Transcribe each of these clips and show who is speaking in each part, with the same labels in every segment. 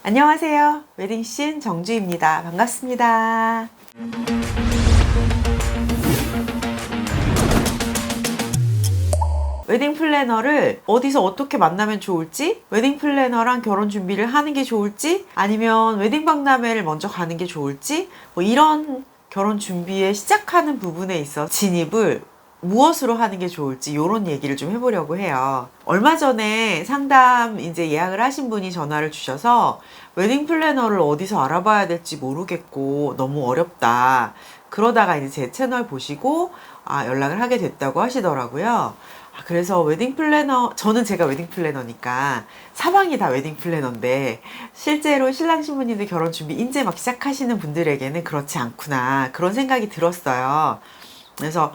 Speaker 1: 안녕하세요. 웨딩씬 정주입니다. 반갑습니다. 웨딩 플래너를 어디서 어떻게 만나면 좋을지, 웨딩 플래너랑 결혼 준비를 하는 게 좋을지, 아니면 웨딩 박람회를 먼저 가는 게 좋을지, 뭐 이런 결혼 준비에 시작하는 부분에 있어 진입을 무엇으로 하는 게 좋을지 이런 얘기를 좀 해보려고 해요. 얼마 전에 상담 이제 예약을 하신 분이 전화를 주셔서 웨딩 플래너를 어디서 알아봐야 될지 모르겠고 너무 어렵다. 그러다가 이제 제 채널 보시고 연락을 하게 됐다고 하시더라고요. 그래서 웨딩 플래너, 저는 제가 웨딩 플래너니까 사방이 다 웨딩 플래너인데 실제로 신랑 신부님들 결혼 준비 이제 막 시작하시는 분들에게는 그렇지 않구나 그런 생각이 들었어요. 그래서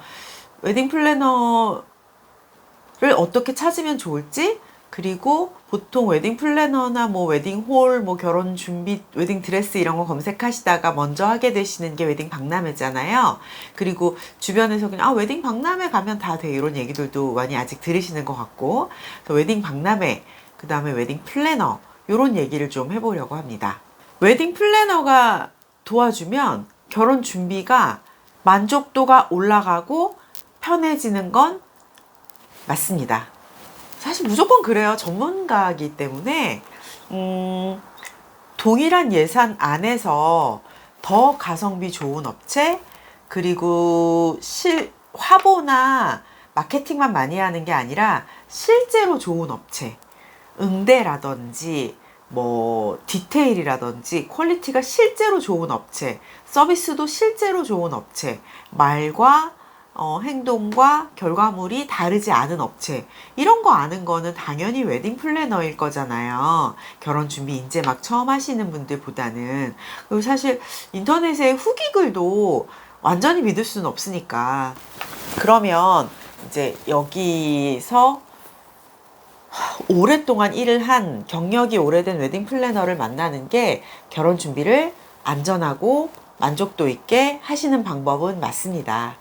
Speaker 1: 웨딩 플래너를 어떻게 찾으면 좋을지, 그리고 보통 웨딩 플래너나 뭐 웨딩홀, 뭐 결혼 준비, 웨딩 드레스 이런 거 검색하시다가 먼저 하게 되시는 게 웨딩 박람회잖아요. 그리고 주변에서 그냥 웨딩 박람회 가면 다 돼 이런 얘기들도 많이 아직 들으시는 것 같고, 웨딩 박람회, 그 다음에 웨딩 플래너 이런 얘기를 좀 해보려고 합니다. 웨딩 플래너가 도와주면 결혼 준비가 만족도가 올라가고 편해지는 건 맞습니다. 사실 무조건 그래요. 전문가이기 때문에 동일한 예산 안에서 더 가성비 좋은 업체, 그리고 화보나 마케팅만 많이 하는 게 아니라 실제로 좋은 업체, 응대라든지 뭐 디테일이라든지 퀄리티가 실제로 좋은 업체, 서비스도 실제로 좋은 업체, 말과 행동과 결과물이 다르지 않은 업체, 이런 거 아는 거는 당연히 웨딩 플래너일 거잖아요. 결혼 준비 이제 막 처음 하시는 분들보다는. 그리고 사실 인터넷에 후기 글도 완전히 믿을 수는 없으니까. 그러면 이제 여기서 오랫동안 일을 한 경력이 오래된 웨딩 플래너를 만나는 게 결혼 준비를 안전하고 만족도 있게 하시는 방법은 맞습니다.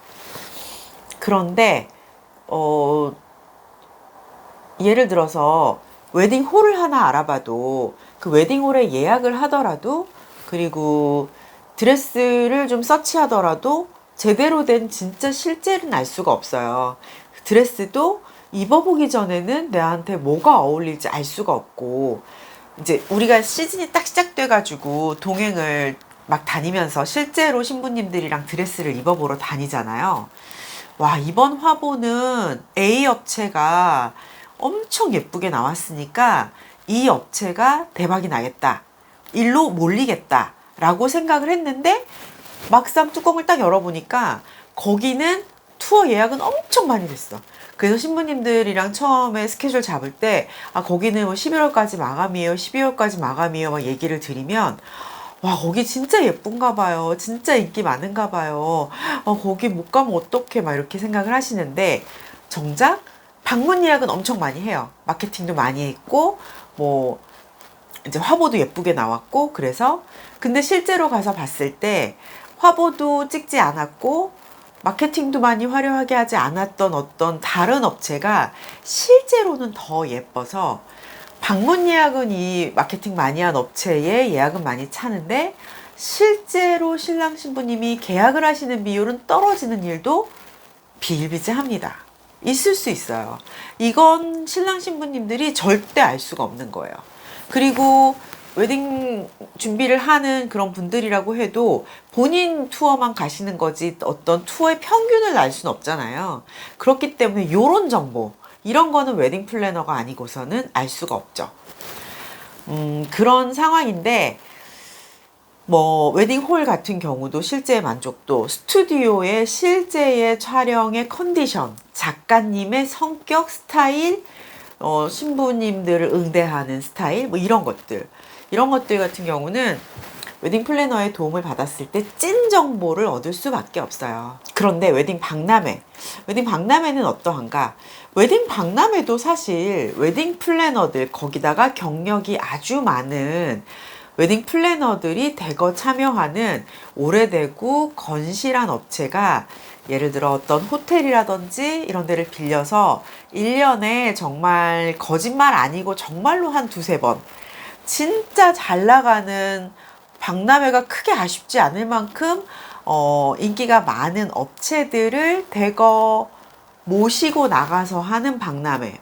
Speaker 1: 그런데 예를 들어서 웨딩홀을 하나 알아봐도 그 웨딩홀에 예약을 하더라도, 그리고 드레스를 좀 서치하더라도 제대로 된 진짜 실제는 알 수가 없어요. 드레스도 입어보기 전에는 내한테 뭐가 어울릴지 알 수가 없고, 이제 우리가 시즌이 딱 시작돼가지고 동행을 막 다니면서 실제로 신부님들이랑 드레스를 입어보러 다니잖아요. 와, 이번 화보는 A 업체가 엄청 예쁘게 나왔으니까 이 업체가 대박이 나겠다, 일로 몰리겠다 라고 생각을 했는데, 막상 뚜껑을 딱 열어보니까 거기는 투어 예약은 엄청 많이 됐어. 그래서 신부님들이랑 처음에 스케줄 잡을 때 거기는 뭐 11월까지 마감이에요, 12월까지 마감이에요 막 얘기를 드리면, 와, 거기 진짜 예쁜가 봐요, 진짜 인기 많은가 봐요, 거기 못 가면 어떡해 막 이렇게 생각을 하시는데, 정작 방문 예약은 엄청 많이 해요. 마케팅도 많이 했고 뭐 이제 화보도 예쁘게 나왔고. 그래서 근데 실제로 가서 봤을 때 화보도 찍지 않았고 마케팅도 많이 화려하게 하지 않았던 어떤 다른 업체가 실제로는 더 예뻐서, 방문 예약은 이 마케팅 많이 한 업체에 예약은 많이 차는데 실제로 신랑 신부님이 계약을 하시는 비율은 떨어지는 일도 비일비재합니다. 있을 수 있어요. 이건 신랑 신부님들이 절대 알 수가 없는 거예요. 그리고 웨딩 준비를 하는 그런 분들이라고 해도 본인 투어만 가시는 거지 어떤 투어의 평균을 알 수는 없잖아요. 그렇기 때문에 이런 정보, 이런 거는 웨딩 플래너가 아니고서는 알 수가 없죠. 그런 상황인데, 뭐 웨딩홀 같은 경우도 실제 만족도, 스튜디오의 실제의 촬영의 컨디션, 작가님의 성격, 스타일, 신부님들을 응대하는 스타일, 뭐 이런 것들 같은 경우는 웨딩 플래너의 도움을 받았을 때 찐 정보를 얻을 수밖에 없어요. 그런데 웨딩 박람회는 어떠한가? 웨딩 박람회도 사실 웨딩 플래너들, 거기다가 경력이 아주 많은 웨딩 플래너들이 대거 참여하는 오래되고 건실한 업체가, 예를 들어 어떤 호텔이라든지 이런 데를 빌려서 1년에 정말 거짓말 아니고 정말로 한 두세 번 진짜 잘 나가는 박람회가 크게 아쉽지 않을 만큼 인기가 많은 업체들을 대거 모시고 나가서 하는 박람회.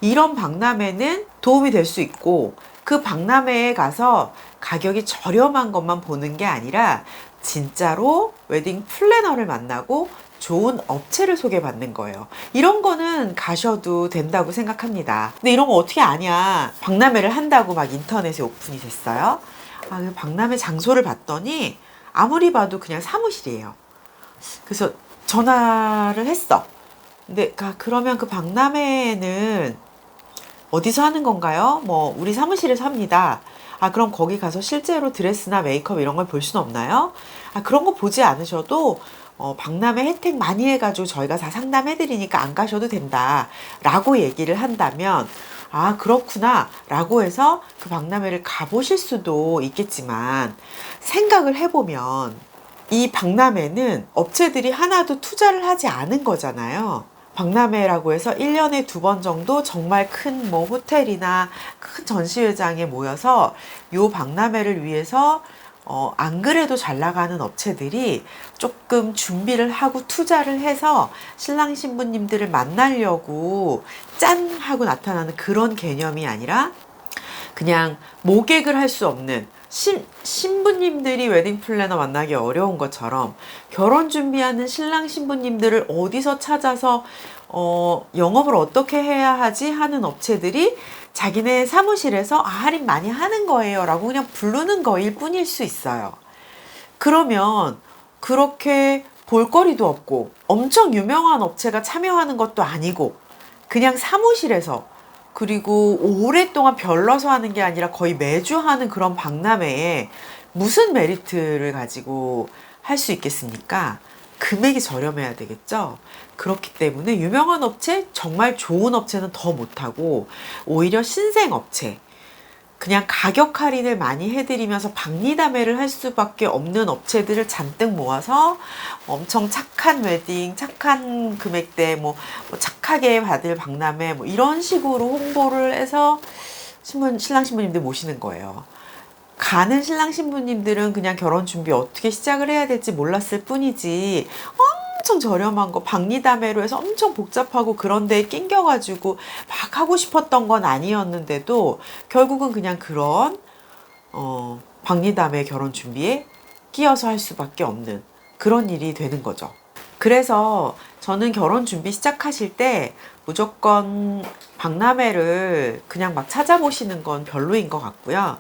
Speaker 1: 이런 박람회는 도움이 될 수 있고, 그 박람회에 가서 가격이 저렴한 것만 보는 게 아니라 진짜로 웨딩 플래너를 만나고 좋은 업체를 소개받는 거예요. 이런 거는 가셔도 된다고 생각합니다. 근데 이런 거 어떻게 아냐? 박람회를 한다고 막 인터넷에 오픈이 됐어요. 그 박람회 장소를 봤더니 아무리 봐도 그냥 사무실이에요. 그래서 전화를 했어. 근데 그러면 그 박람회는 어디서 하는 건가요? 뭐 우리 사무실에서 합니다. 그럼 거기 가서 실제로 드레스나 메이크업 이런 걸 볼 수는 없나요? 그런 거 보지 않으셔도 박람회 혜택 많이 해가지고 저희가 다 상담해드리니까 안 가셔도 된다 라고 얘기를 한다면, 그렇구나 라고 해서 그 박람회를 가보실 수도 있겠지만, 생각을 해보면 이 박람회는 업체들이 하나도 투자를 하지 않은 거잖아요. 박람회라고 해서 1년에 2번 정도 정말 큰 뭐 호텔이나 큰 전시회장에 모여서 요 박람회를 위해서 안 그래도 잘 나가는 업체들이 조금 준비를 하고 투자를 해서 신랑 신부님들을 만나려고 짠 하고 나타나는 그런 개념이 아니라, 그냥 모객을 할 수 없는 신부님들이 웨딩 플래너 만나기 어려운 것처럼 결혼 준비하는 신랑 신부님들을 어디서 찾아서 영업을 어떻게 해야 하지 하는 업체들이 자기네 사무실에서 할인 많이 하는 거예요 라고 그냥 부르는 거일 뿐일 수 있어요. 그러면 그렇게 볼거리도 없고 엄청 유명한 업체가 참여하는 것도 아니고 그냥 사무실에서, 그리고 오랫동안 별러서 하는 게 아니라 거의 매주 하는 그런 박람회에 무슨 메리트를 가지고 할 수 있겠습니까? 금액이 저렴해야 되겠죠? 그렇기 때문에 유명한 업체, 정말 좋은 업체는 더 못하고 오히려 신생 업체, 그냥 가격 할인을 많이 해드리면서 박리담회를 할 수밖에 없는 업체들을 잔뜩 모아서 엄청 착한 웨딩, 착한 금액대, 뭐 착하게 받을 박람회, 뭐 이런 식으로 홍보를 해서 신랑 신부님들 모시는 거예요. 가는 신랑 신부님들은 그냥 결혼 준비 어떻게 시작을 해야 될지 몰랐을 뿐이지, 엄청 저렴한 거 박리담회로 해서 엄청 복잡하고 그런 데에 낑겨가지고 막 하고 싶었던 건 아니었는데도 결국은 그냥 그런 박리담회 결혼 준비에 끼어서 할 수밖에 없는 그런 일이 되는 거죠. 그래서 저는 결혼 준비 시작하실 때 무조건 박람회를 그냥 막 찾아보시는 건 별로인 것 같고요.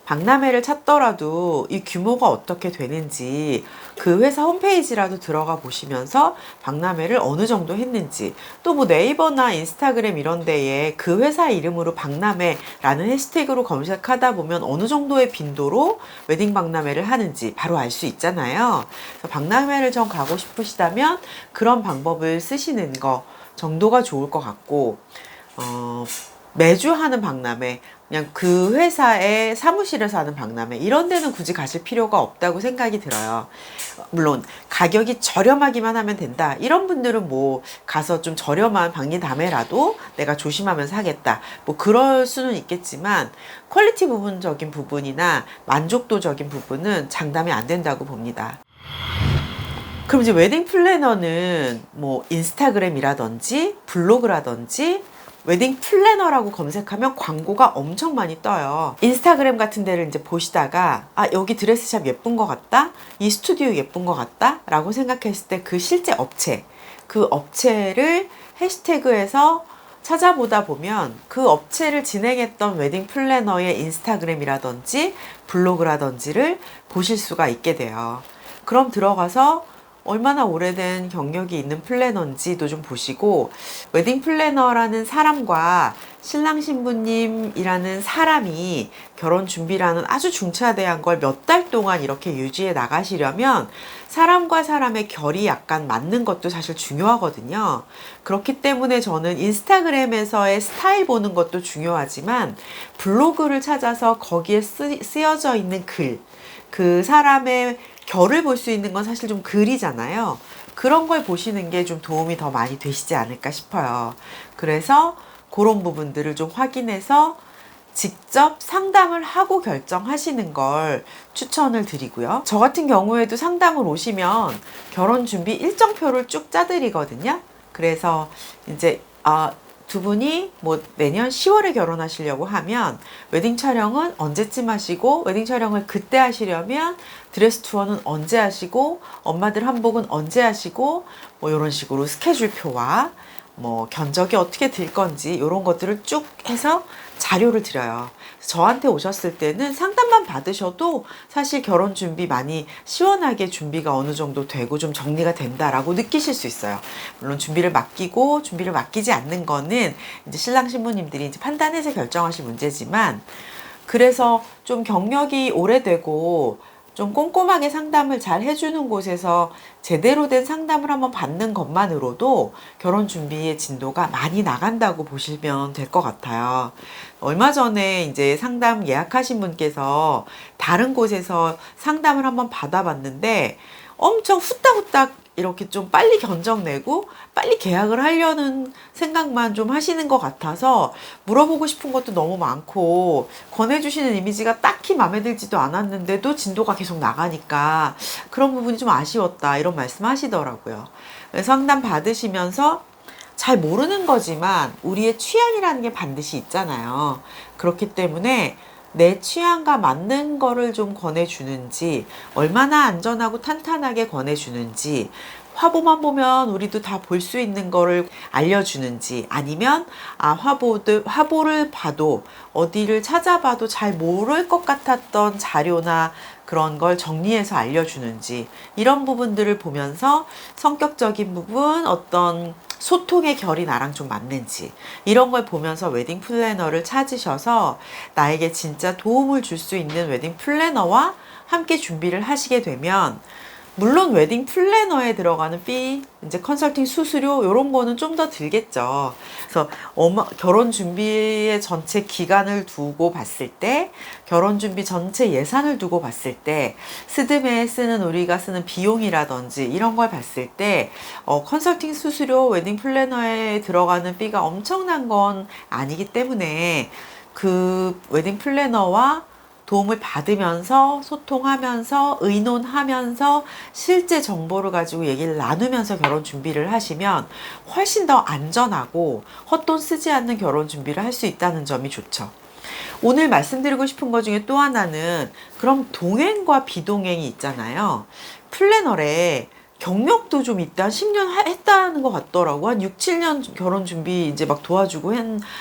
Speaker 1: 박람회를 찾더라도 이 규모가 어떻게 되는지 그 회사 홈페이지라도 들어가 보시면서 박람회를 어느 정도 했는지, 또 뭐 네이버나 인스타그램 이런 데에 그 회사 이름으로 박람회라는 해시태그로 검색하다 보면 어느 정도의 빈도로 웨딩 박람회를 하는지 바로 알 수 있잖아요. 그래서 박람회를 좀 가고 싶으시다면 그런 방법을 쓰시는 거 정도가 좋을 것 같고, 매주 하는 박람회, 그냥 그 회사의 사무실에서 하는 박람회 이런 데는 굳이 가실 필요가 없다고 생각이 들어요. 물론 가격이 저렴하기만 하면 된다 이런 분들은 뭐 가서 좀 저렴한 박리담회라도 내가 조심하면서 하겠다 뭐 그럴 수는 있겠지만, 퀄리티 부분적인 부분이나 만족도적인 부분은 장담이 안 된다고 봅니다. 그럼 이제 웨딩 플래너는 뭐 인스타그램이라든지 블로그라든지 웨딩 플래너라고 검색하면 광고가 엄청 많이 떠요. 인스타그램 같은 데를 이제 보시다가 여기 드레스샵 예쁜 것 같다, 이 스튜디오 예쁜 것 같다 라고 생각했을 때 그 실제 업체, 그 업체를 해시태그에서 찾아보다 보면 그 업체를 진행했던 웨딩 플래너의 인스타그램이라든지 블로그라든지를 보실 수가 있게 돼요. 그럼 들어가서 얼마나 오래된 경력이 있는 플래너인지도 좀 보시고, 웨딩 플래너라는 사람과 신랑 신부님이라는 사람이 결혼 준비라는 아주 중차대한 걸 몇 달 동안 이렇게 유지해 나가시려면 사람과 사람의 결이 약간 맞는 것도 사실 중요하거든요. 그렇기 때문에 저는 인스타그램에서의 스타일 보는 것도 중요하지만 블로그를 찾아서 거기에 쓰여져 있는 글, 그 사람의 결을 볼 수 있는 건 사실 좀 글이잖아요. 그런 걸 보시는 게 좀 도움이 더 많이 되시지 않을까 싶어요. 그래서 그런 부분들을 좀 확인해서 직접 상담을 하고 결정하시는 걸 추천을 드리고요. 저 같은 경우에도 상담을 오시면 결혼 준비 일정표를 쭉 짜드리거든요. 그래서 이제 두 분이 뭐 내년 10월에 결혼하시려고 하면 웨딩 촬영은 언제쯤 하시고, 웨딩 촬영을 그때 하시려면 드레스 투어는 언제 하시고, 엄마들 한복은 언제 하시고, 뭐 이런 식으로 스케줄표와 뭐 견적이 어떻게 될 건지 이런 것들을 쭉 해서 자료를 드려요. 저한테 오셨을 때는 상담만 받으셔도 사실 결혼 준비 많이 시원하게 준비가 어느 정도 되고 좀 정리가 된다라고 느끼실 수 있어요. 물론 준비를 맡기고 준비를 맡기지 않는 거는 이제 신랑 신부님들이 이제 판단해서 결정하실 문제지만, 그래서 좀 경력이 오래되고 좀 꼼꼼하게 상담을 잘 해주는 곳에서 제대로 된 상담을 한번 받는 것만으로도 결혼 준비의 진도가 많이 나간다고 보시면 될 것 같아요. 얼마 전에 이제 상담 예약하신 분께서 다른 곳에서 상담을 한번 받아봤는데 엄청 후딱후딱 이렇게 좀 빨리 견적 내고 빨리 계약을 하려는 생각만 좀 하시는 것 같아서 물어보고 싶은 것도 너무 많고 권해주시는 이미지가 딱히 마음에 들지도 않았는데도 진도가 계속 나가니까 그런 부분이 좀 아쉬웠다, 이런 말씀 하시더라고요. 상담 받으시면서 잘 모르는 거지만 우리의 취향이라는 게 반드시 있잖아요. 그렇기 때문에 내 취향과 맞는 거를 좀 권해주는지, 얼마나 안전하고 탄탄하게 권해주는지, 화보만 보면 우리도 다 볼 수 있는 거를 알려주는지, 아니면 화보를 봐도 어디를 찾아봐도 잘 모를 것 같았던 자료나 그런 걸 정리해서 알려주는지, 이런 부분들을 보면서 성격적인 부분, 어떤 소통의 결이 나랑 좀 맞는지, 이런 걸 보면서 웨딩 플래너를 찾으셔서 나에게 진짜 도움을 줄 수 있는 웨딩 플래너와 함께 준비를 하시게 되면, 물론 웨딩 플래너에 들어가는 피, 이제 컨설팅 수수료 이런 거는 좀 더 들겠죠. 그래서 결혼 준비의 전체 기간을 두고 봤을 때, 결혼 준비 전체 예산을 두고 봤을 때, 스드메에 쓰는 우리가 쓰는 비용이라든지 이런 걸 봤을 때 컨설팅 수수료, 웨딩 플래너에 들어가는 피가 엄청난 건 아니기 때문에 그 웨딩 플래너와 도움을 받으면서 소통하면서 의논하면서 실제 정보를 가지고 얘기를 나누면서 결혼 준비를 하시면 훨씬 더 안전하고 헛돈 쓰지 않는 결혼 준비를 할 수 있다는 점이 좋죠. 오늘 말씀드리고 싶은 것 중에 또 하나는, 그럼 동행과 비동행이 있잖아요. 플래너래 경력도 좀 있다, 10년 했다는 것 같더라고. 한 6, 7년 결혼 준비 이제 막 도와주고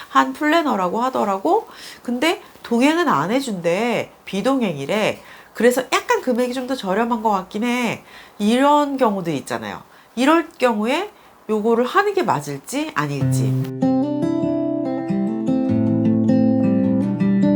Speaker 1: 한 플래너라고 하더라고. 근데 동행은 안 해준대. 비동행이래. 그래서 약간 금액이 좀 더 저렴한 것 같긴 해. 이런 경우들 있잖아요. 이럴 경우에 요거를 하는 게 맞을지 아닐지.